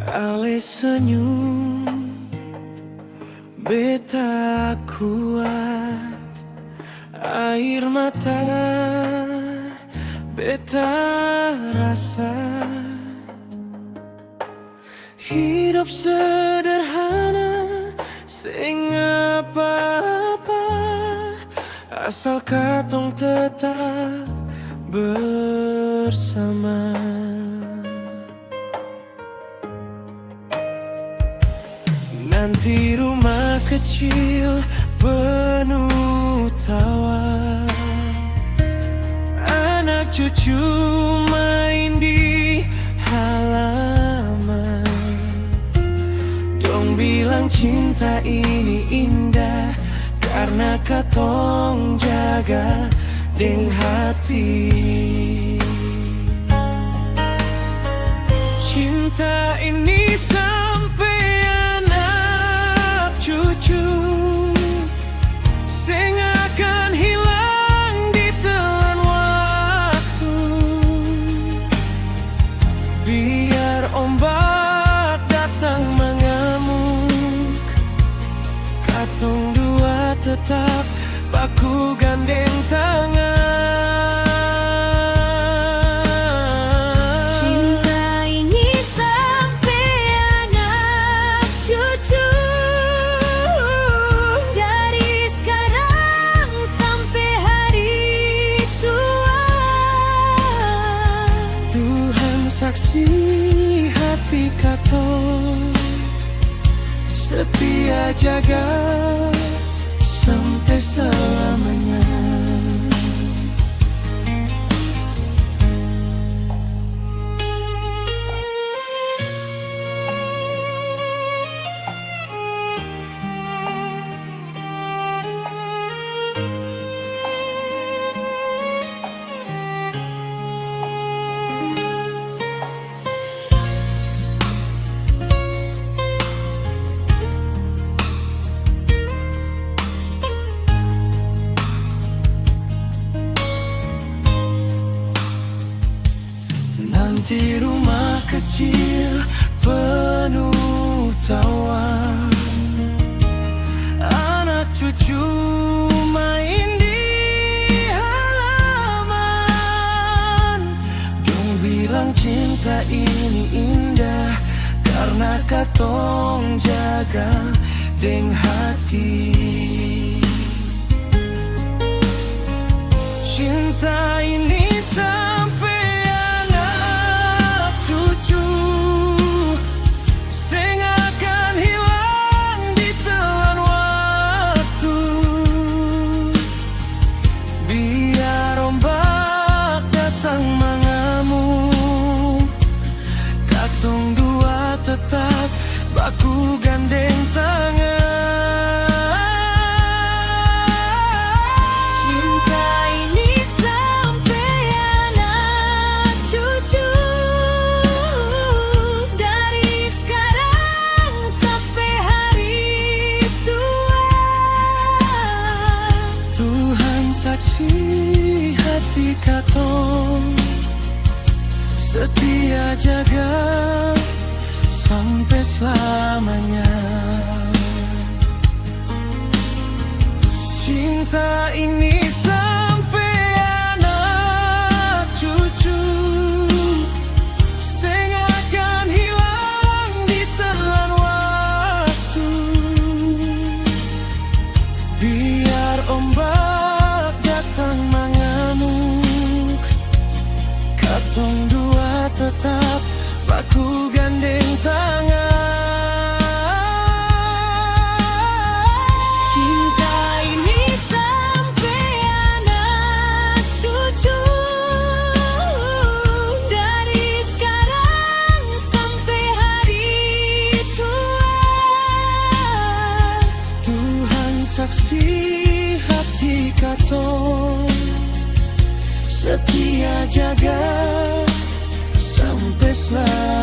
Ale senyum beta kuat, air mata beta rasa. Hidup sederhana sing apa-apa, asal katong tetap bersama. Nanti rumah kecil penuh tawa, anak cucu main di halaman. Dong bilang cinta ini indah karena katong jaga deng hati. Cinta ini sampai anak cucu, sing akan hilang di telan waktu. Biar ombak datang mengamuk, katong dua tetap baku gandeng tangan. Saksi hati katong setia jaga sampai selamanya. Di rumah kecil penuh tawa, anak cucu main di halaman. Dong bilang cinta ini indah karena katong jaga deng hati. Cinta ini sampai baku gandeng tangan. Cinta ini sampai anak cucu, dari sekarang sampai hari tua. Tuhan saksi hati katong setia jaga sampai selamanya. Cinta ini sampai anak cucu, sing akan hilang di telan waktu. Biar ombak datang mengamuk, katong dua tetap baku gandeng tangan. Cinta ini sampai anak cucu, dari sekarang sampai hari tua. Tuhan saksi hati katong setia jaga sampai selamanya.